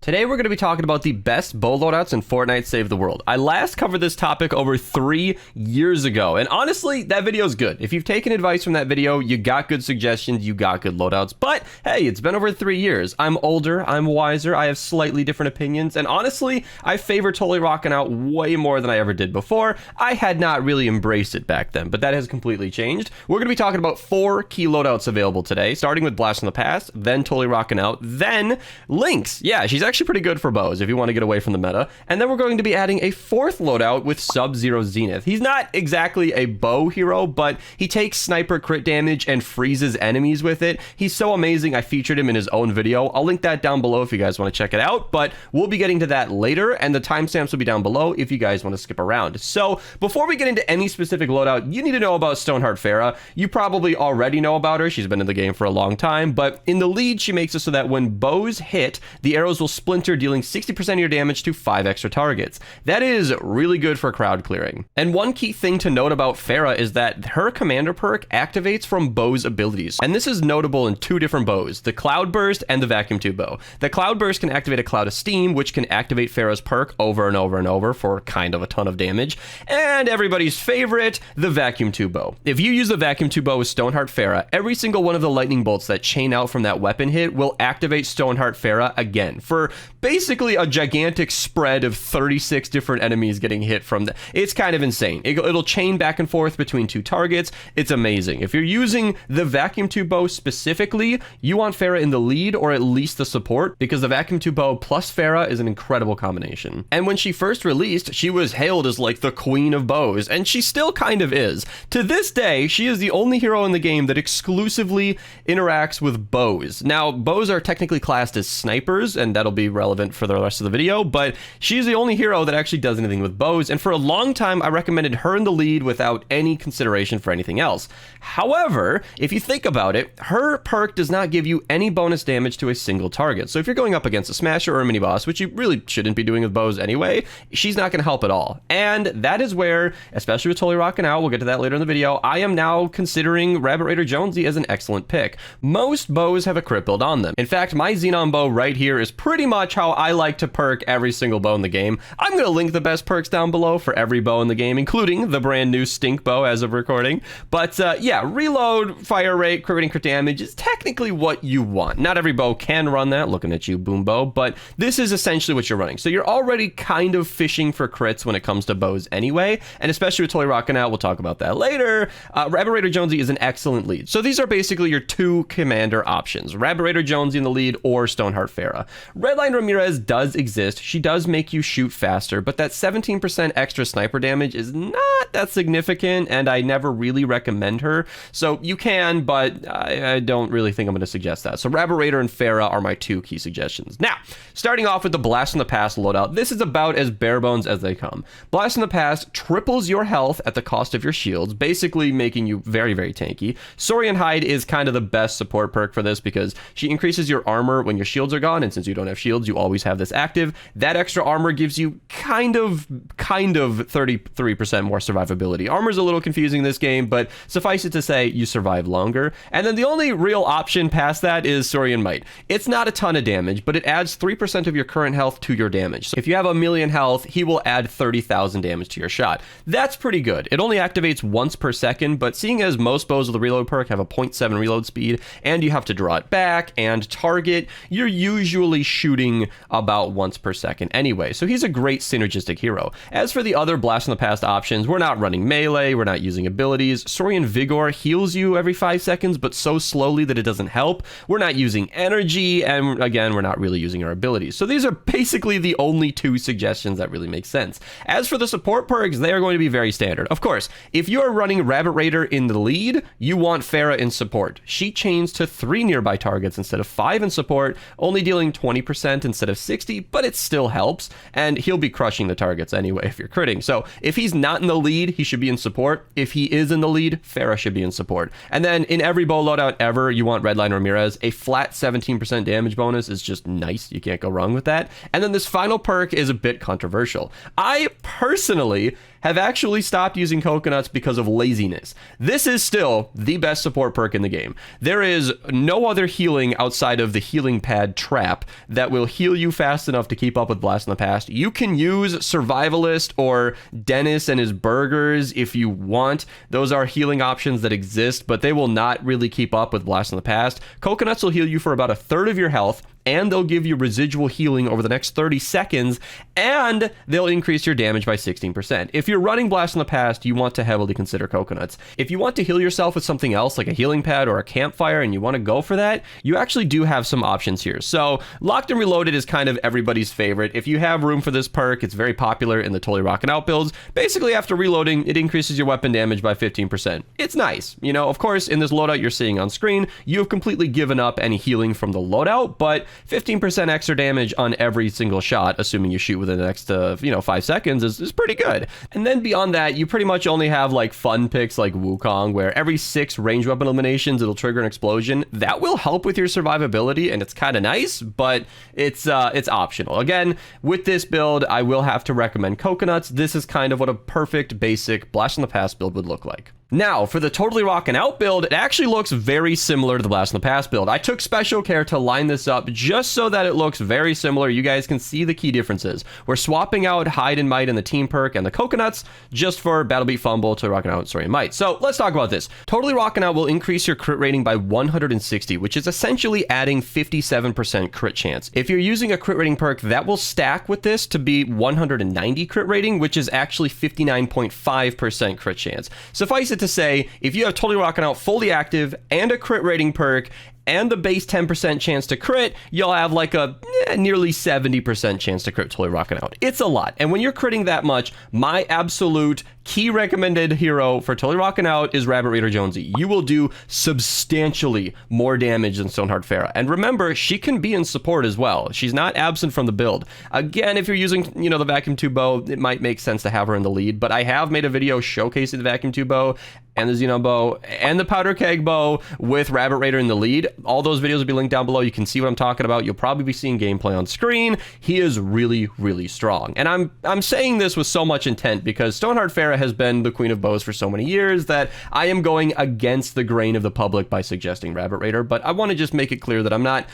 Today we're going to be talking about the best bow loadouts in Fortnite Save the World. I last covered this topic over 3 years ago, and honestly, that video is good. If you've taken advice from that video, you got good suggestions, you got good loadouts, but hey, it's been over 3 years. I'm older, I'm wiser, I have slightly different opinions, and honestly, I favor totally rocking out way more than I ever did before. I had not really embraced it back then, but that has completely changed. We're going to be talking about 4 key loadouts available today, starting with Blast from the Past, then totally rocking out, then Lynx. Yeah, she's actually pretty good for bows if you want to get away from the meta. And then we're going to be adding a 4th loadout with Sub-Zero Zenith. He's not exactly a bow hero, but he takes sniper crit damage and freezes enemies with it. He's so amazing, I featured him in his own video. I'll link that down below if you guys want to check it out, but we'll be getting to that later, and the timestamps will be down below if you guys want to skip around. So before we get into any specific loadout, you need to know about Stoneheart Pharah. You probably already know about her. She's been in the game for a long time, but in the lead, she makes it so that when bows hit, the arrows will splinter, dealing 60% of your damage to 5 extra targets. That is really good for crowd clearing. And one key thing to note about Pharah is that her commander perk activates from bow's abilities. And this is notable in 2 different bows, the Cloud Burst and the Vacuum Tube bow. The Cloud Burst can activate a cloud of steam, which can activate Pharah's perk over and over and over for kind of a ton of damage. And everybody's favorite, the Vacuum Tube bow. If you use the Vacuum Tube bow with Stoneheart Pharah, every single one of the lightning bolts that chain out from that weapon hit will activate Stoneheart Pharah again for basically a gigantic spread of 36 different enemies getting hit from the... It's kind of insane. It'll chain back and forth between 2 targets. It's amazing. If you're using the Vacuum Tube bow specifically, you want Pharah in the lead or at least the support, because the Vacuum Tube bow plus Pharah is an incredible combination. And when she first released, she was hailed as like the queen of bows, and she still kind of is. To this day, she is the only hero in the game that exclusively interacts with bows. Now, bows are technically classed as snipers, and that'll be relevant for the rest of the video, but she's the only hero that actually does anything with bows, and for a long time I recommended her in the lead without any consideration for anything else. However, if you think about it, her perk does not give you any bonus damage to a single target. So if you're going up against a smasher or a mini boss, which you really shouldn't be doing with bows anyway, she's not going to help at all. And that is where, especially with Totally Rockin' Out, we'll get to that later in the video, I am now considering Rabbit Raider Jonesy as an excellent pick. Most bows have a crit build on them. In fact, my Xenon bow right here is pretty much how I like to perk every single bow in the game. I'm going to link the best perks down below for every bow in the game, including the brand new Stink bow as of recording. But yeah, reload, fire rate, crit rating, crit damage is technically what you want. Not every bow can run that, looking at you, boom bow, but this is essentially what you're running. So you're already kind of fishing for crits when it comes to bows anyway, and especially with Totally Rockin' Out, we'll talk about that later. Rabbit Raider Jonesy is an excellent lead. So these are basically your 2 commander options, Rabbit Raider Jonesy in the lead or Stoneheart Pharah. Redline Ramirez does exist. She does make you shoot faster, but that 17% extra sniper damage is not that significant, and I never really recommend her. So you can, but I don't really think I'm going to suggest that. So Rabbit Raider and Pharah are my 2 key suggestions. Now, starting off with the Blast from the Past loadout, this is about as bare bones as they come. Blast from the Past triples your health at the cost of your shields, basically making you very, very tanky. Saurian Hide is kind of the best support perk for this because she increases your armor when your shields are gone, and since you don't have shields, you always have this active. That extra armor gives you kind of 33% more survivability. Armor's a little confusing in this game, but suffice it to say, you survive longer. And then the only real option past that is Saurian Might. It's not a ton of damage, but it adds 3% of your current health to your damage. So if you have 1,000,000 health, he will add 30,000 damage to your shot. That's pretty good. It only activates once per second, but seeing as most bows with the reload perk have a 0.7 reload speed, and you have to draw it back and target, you're usually shooting about once per second anyway. So he's a great synergistic hero. As for the other Blast from the Past options, we're not running melee, we're not using abilities. Saurian Vigor heals you every 5 seconds, but so slowly that it doesn't help. We're not using energy, and again, we're not really using our abilities. So these are basically the only 2 suggestions that really make sense. As for the support perks, they are going to be very standard. Of course, if you are running Rabbit Raider in the lead, you want Pharah in support. She chains to 3 nearby targets instead of 5 in support, only dealing 20% instead of 60, but it still helps, and he'll be crushing the targets anyway if you're critting. So if he's not in the lead, he should be in support. If he is in the lead, Pharah should be in support. And then in every bow loadout ever, you want Redline Ramirez. A flat 17% damage bonus is just nice. You can't go wrong with that. And then this final perk is a bit controversial. I personally have actually stopped using coconuts because of laziness. This is still the best support perk in the game. There is no other healing outside of the healing pad trap that will heal you fast enough to keep up with Blast in the Past. You can use Survivalist or Dennis and his burgers if you want. Those are healing options that exist, but they will not really keep up with Blast in the Past. Coconuts will heal you for about a third of your health, and they'll give you residual healing over the next 30 seconds, and they'll increase your damage by 16%. If you're running Blast in the Past, you want to heavily consider coconuts. If you want to heal yourself with something else, like a healing pad or a campfire, and you want to go for that, you actually do have some options here. So Locked and Reloaded is kind of everybody's favorite. If you have room for this perk, it's very popular in the Totally Rockin' Out builds. Basically, after reloading, it increases your weapon damage by 15%. It's nice. You know, of course, in this loadout you're seeing on screen, you have completely given up any healing from the loadout, but 15% extra damage on every single shot, assuming you shoot within the next, 5 seconds, is pretty good. And then beyond that, you pretty much only have like fun picks like Wukong, where every 6 range weapon eliminations, it'll trigger an explosion. That will help with your survivability, and it's kind of nice, but it's optional. Again, with this build, I will have to recommend coconuts. This is kind of what a perfect basic Blast in the Past build would look like. Now, for the Totally Rockin' Out build, it actually looks very similar to the Blast in the Past build. I took special care to line this up just so that it looks very similar. You guys can see the key differences. We're swapping out Hide and Might and the team perk and the coconuts just for Battle Beat Fumble to Rockin' Out and Story and Might. So let's talk about this. Totally Rockin' Out will increase your crit rating by 160, which is essentially adding 57% crit chance. If you're using a crit rating perk, that will stack with this to be 190 crit rating, which is actually 59.5% crit chance. Suffice it to say, if you have Totally Rockin' Out fully active and a crit rating perk and the base 10% chance to crit, you'll have like a nearly 70% chance to crit Totally Rockin' Out. It's a lot. And when you're critting that much, my absolute key recommended hero for Totally Rockin' Out is Rabbit Raider Jonesy. You will do substantially more damage than Stoneheart Farah. And remember, she can be in support as well. She's not absent from the build. Again, if you're using, the vacuum tube bow, it might make sense to have her in the lead, but I have made a video showcasing the vacuum tube bow and the Xenon bow and the powder keg bow with Rabbit Raider in the lead. All those videos will be linked down below. You can see what I'm talking about. You'll probably be seeing gameplay on screen. He is really, really strong. And I'm saying this with so much intent because Stoneheart Farah has been the queen of bows for so many years that I am going against the grain of the public by suggesting Rabbit Raider, but I want to just make it clear that I'm not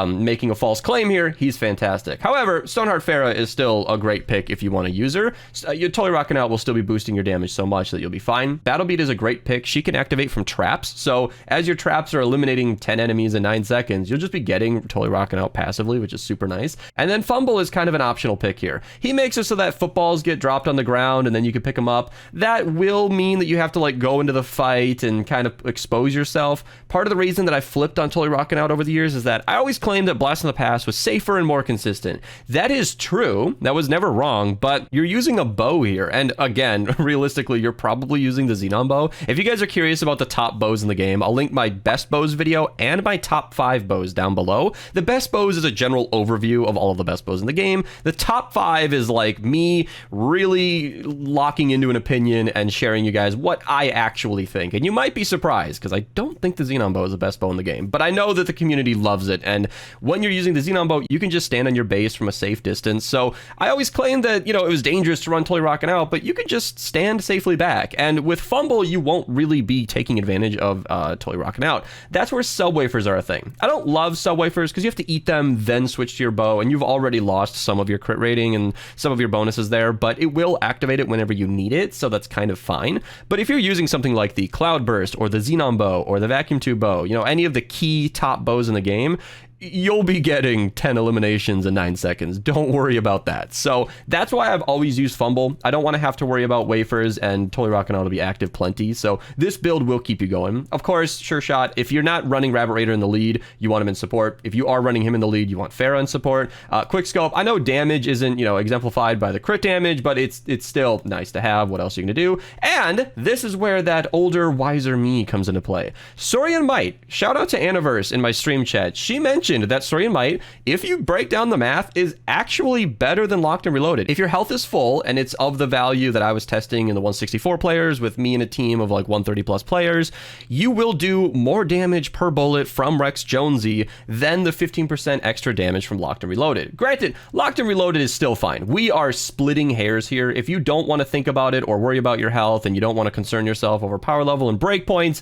making a false claim here. He's fantastic. However, Stoneheart Farah is still a great pick if you want to use her. You're Totally Rockin' Out will still be boosting your damage so much that you'll be fine. Battle Beat is a great pick. She can activate from traps, so as your traps are eliminating 10 enemies in 9 seconds, you'll just be getting Totally Rockin' Out passively, which is super nice. And then Fumble is kind of an optional pick here. He makes it so that footballs get dropped on the ground and then you can pick them up. That will mean that you have to like go into the fight and kind of expose yourself. Part of the reason that I flipped on Totally Rockin' Out over the years is that I always claimed that Blast in the Past was safer and more consistent. That is true. That was never wrong, but you're using a bow here. And again, realistically, you're probably using the Xenon bow. If you guys are curious about the top bows in the game, I'll link my best bows video and my top 5 bows down below. The best bows is a general overview of all of the best bows in the game. The top 5 is like me really locking into an opinion and sharing you guys what I actually think. And you might be surprised because I don't think the Xenon bow is the best bow in the game, but I know that the community loves it. And when you're using the Xenon bow, you can just stand on your base from a safe distance. So I always claimed that, it was dangerous to run Totally Rockin' Out, but you could just stand safely back. And with Fumble, you won't really be taking advantage of Totally Rockin' Out. That's where sub wafers are a thing. I don't love sub wafers because you have to eat them, then switch to your bow, and you've already lost some of your crit rating and some of your bonuses there, but it will activate it whenever you need it, so that's kind of fine. But if you're using something like the Cloud Burst or the Xenon bow or the Vacuum Tube bow, any of the key top bows in the game, you'll be getting 10 eliminations in 9 seconds. Don't worry about that. So that's why I've always used Fumble. I don't want to have to worry about wafers, and Totally Rockin' Out will be active plenty. So this build will keep you going. Of course, sure shot. If you're not running Rabbit Raider in the lead, you want him in support. If you are running him in the lead, you want Farah in support. Quick scope. I know damage isn't, exemplified by the crit damage, but it's still nice to have. What else are you going to do? And this is where that older, wiser me comes into play. Story and Might. Shout out to Anniverse in my stream chat. She mentioned mentioned that Soaring Might, if you break down the math, is actually better than Locked and Reloaded. If your health is full and it's of the value that I was testing in the 164 players with me and a team of like 130 plus players, you will do more damage per bullet from Rex Jonesy than the 15% extra damage from Locked and Reloaded. Granted, Locked and Reloaded is still fine. We are splitting hairs here. If you don't want to think about it or worry about your health and you don't want to concern yourself over power level and breakpoints,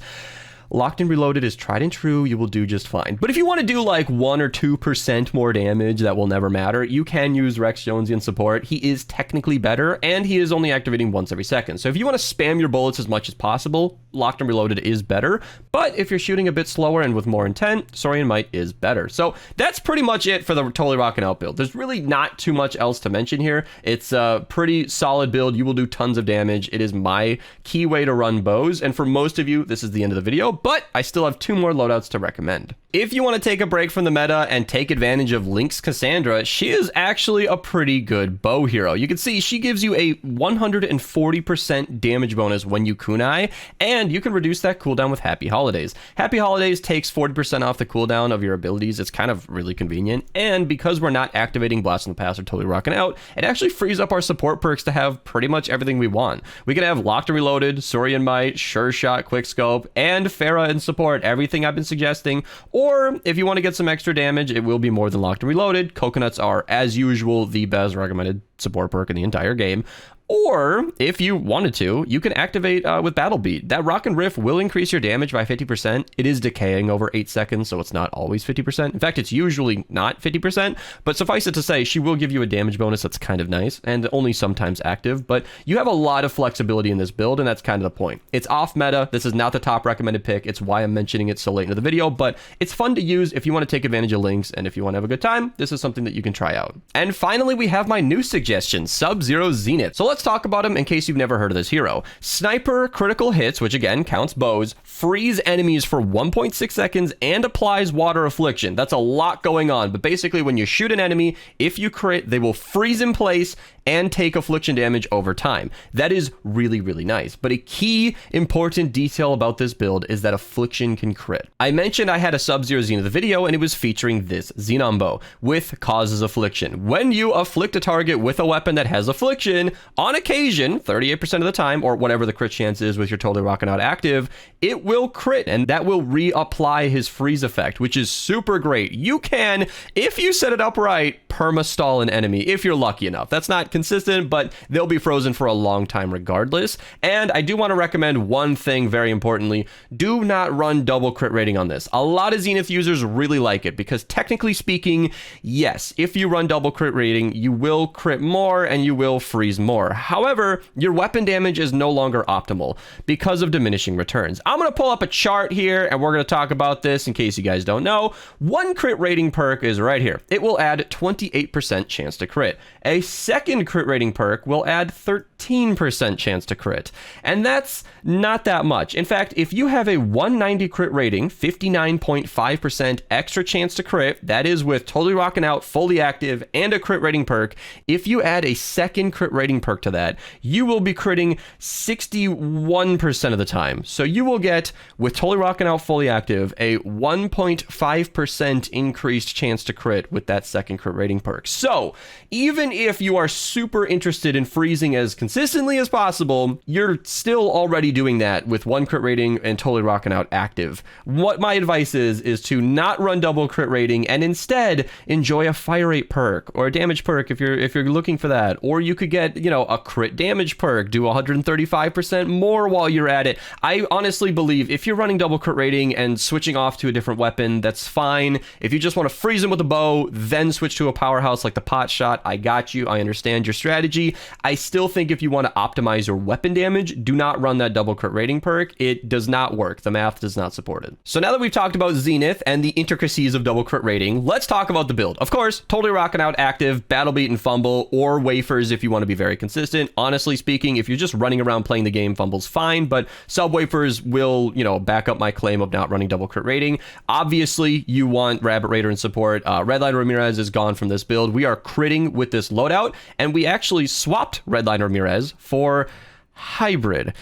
Locked and Reloaded is tried and true. You will do just fine. But if you want to do like 1 or 2% more damage, that will never matter. You can use Rex Jonesy in support. He is technically better, and he is only activating once every second. So if you want to spam your bullets as much as possible, Locked and Reloaded is better. But if you're shooting a bit slower and with more intent, Soaring Might is better. So that's pretty much it for the Totally Rockin' Out build. There's really not too much else to mention here. It's a pretty solid build. You will do tons of damage. It is my key way to run bows. And for most of you, this is the end of the video, but I still have 2 more loadouts to recommend. If you want to take a break from the meta and take advantage of Lynx Cassandra, she is actually a pretty good bow hero. You can see she gives you a 140% damage bonus when you kunai, and you can reduce that cooldown with Happy Holidays. Happy Holidays takes 40% off the cooldown of your abilities. It's kind of really convenient, and because we're not activating Blast from the Past or Totally Rockin' Out, it actually frees up our support perks to have pretty much everything we want. We can have Locked and Reloaded, Saurian Might, Sure Shot, Quickscope, and Pharah in support, everything I've been suggesting. Or if you want to get some extra damage, it will be more than Locked and Reloaded. Coconuts are, as usual, the best recommended support perk in the entire game. Or, if you wanted to, you can activate with Battle Beat. That Rockin' Riff will increase your damage by 50%. It is decaying over 8 seconds, so it's not always 50%. In fact, it's usually not 50%, but suffice it to say, she will give you a damage bonus that's kind of nice, and only sometimes active, but you have a lot of flexibility in this build, and that's kind of the point. It's off meta. This is not the top recommended pick. It's why I'm mentioning it so late into the video, but it's fun to use if you want to take advantage of Lynx, and if you want to have a good time, this is something that you can try out. And finally, we have my new suggestion, Sub-Zero Zenith. So let's talk about him in case you've never heard of this hero. Sniper critical hits, which again counts bows, freeze enemies for 1.6 seconds and applies water affliction. That's a lot going on, but basically when you shoot an enemy, if you crit, they will freeze in place and take affliction damage over time. That is really, really nice. But a key important detail about this build is that affliction can crit. I mentioned I had a Sub-Zero Zenith video and it was featuring this Xenon bow with causes affliction. When you afflict a target with a weapon that has affliction, on occasion, 38% of the time, or whatever the crit chance is with your Totally Rockin' Out active, it will crit and that will reapply his freeze effect, which is super great. You can, if you set it up right, perma-stall an enemy if you're lucky enough. That's not consistent, but they'll be frozen for a long time regardless. And I do want to recommend one thing very importantly. Do not run double crit rating on this. A lot of Zenith users really like it because technically speaking, yes, if you run double crit rating, you will crit more and you will freeze more. However, your weapon damage is no longer optimal because of diminishing returns. I'm going to pull up a chart here and we're going to talk about this in case you guys don't know. One crit rating perk is right here. It will add 28% chance to crit. A second crit rating perk will add 13% chance to crit. And that's not that much. In fact, if you have a 190 crit rating, 59.5% extra chance to crit, that is with Totally Rockin' Out, fully active, and a crit rating perk, if you add a second crit rating perk to that, you will be critting 61% of the time. So you will get, with Totally Rockin' Out fully active, a 1.5% increased chance to crit with that second crit rating perk. So even if you are super interested in freezing as consistently as possible, you're still already doing that with one crit rating and Totally Rockin' Out active. What my advice is to not run double crit rating and instead enjoy a fire rate perk or a damage perk if you're looking for that. Or you could get, you know, a crit damage perk, do 135% more while you're at it. I honestly believe if you're running double crit rating and switching off to a different weapon, that's fine. If you just want to freeze them with a bow, then switch to a powerhouse like the pot shot, I got you. I understand your strategy. I still think if you want to optimize your weapon damage, do not run that double crit rating perk. It does not work. The math does not support it. So now that we've talked about Zenith and the intricacies of double crit rating, let's talk about the build. Of course, Totally Rockin' Out active, Battle Beat and Fumble, or Wafers if you want to be very consistent. Honestly speaking, if you're just running around playing the game, Fumble's fine, but Sub Wafers will, you know, back up my claim of not running double crit rating. Obviously, you want Rabbit Raider in support. Redline Ramirez is gone from this build. We are critting with this loadout, and we actually swapped Redline Ramirez for Hybrid.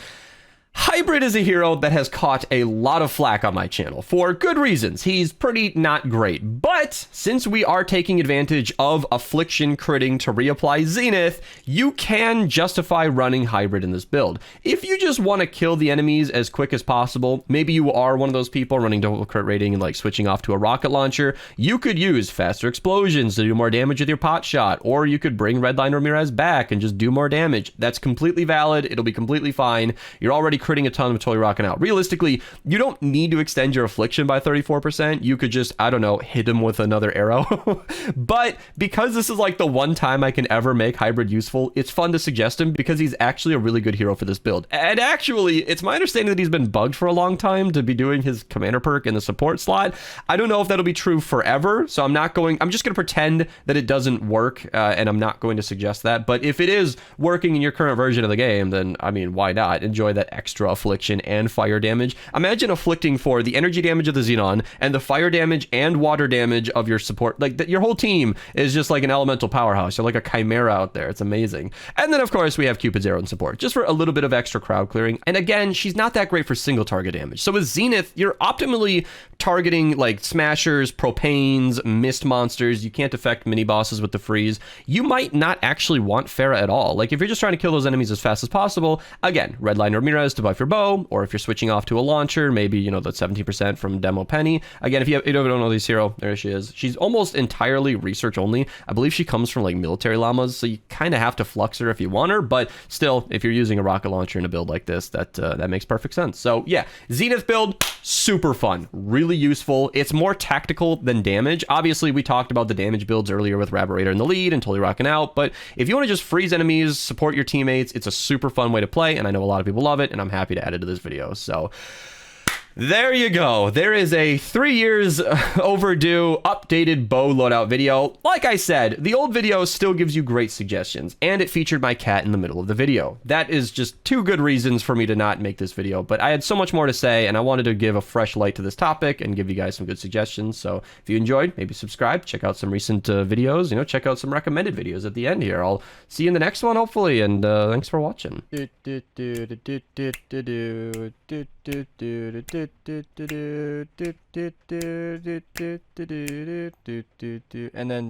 Hybrid is a hero that has caught a lot of flack on my channel for good reasons. He's pretty not great, but since we are taking advantage of Affliction critting to reapply Zenith, you can justify running Hybrid in this build. If you just want to kill the enemies as quick as possible, maybe you are one of those people running double crit rating and like switching off to a rocket launcher, you could use faster explosions to do more damage with your pot shot, or you could bring Redline Ramirez back and just do more damage. That's completely valid. It'll be completely fine. You're already critting a ton with totally rocking out. Realistically, you don't need to extend your Affliction by 34%. You could just, I don't know, hit him with another arrow. But because this is like the one time I can ever make Hybrid useful, it's fun to suggest him because he's actually a really good hero for this build. And actually, it's my understanding that he's been bugged for a long time to be doing his commander perk in the support slot. I don't know if that'll be true forever, so I'm just going to pretend that it doesn't work, and I'm not going to suggest that. But if it is working in your current version of the game, then, I mean, why not? Enjoy that extra Affliction and fire damage. Imagine afflicting for the energy damage of the Xenon and the fire damage and water damage of your support. Like, your whole team is just like an elemental powerhouse. You're like a chimera out there. It's amazing. And then, of course, we have Cupid's Arrow in support, just for a little bit of extra crowd clearing. And again, she's not that great for single target damage. So with Zenith, you're optimally targeting like smashers, propanes, mist monsters. You can't affect mini bosses with the freeze. You might not actually want Farah at all. Like if you're just trying to kill those enemies as fast as possible, again, Redline Ramirez to buff your bow, or if you're switching off to a launcher, maybe, you know, the 17% from Demo Penny. Again, if you don't know this hero, there she is. She's almost entirely research only. I believe she comes from like military llamas, so you kind of have to flux her if you want her, but still, if you're using a rocket launcher in a build like this, that makes perfect sense. So yeah, Zenith build, super fun, really useful. It's more tactical than damage. Obviously, we talked about the damage builds earlier with Raberator in the lead and totally rocking out, but if you want to just freeze enemies, support your teammates, it's a super fun way to play, and I know a lot of people love it, and I'm happy to add it to this video. So there you go. There is a 3 years overdue updated bow loadout video. Like I said, the old video still gives you great suggestions, and it featured my cat in the middle of the video. That is just 2 good reasons for me to not make this video, but I had so much more to say, and I wanted to give a fresh light to this topic and give you guys some good suggestions. So if you enjoyed, maybe subscribe, check out some recent videos, you know, check out some recommended videos at the end here. I'll see you in the next one, hopefully, and thanks for watching. And then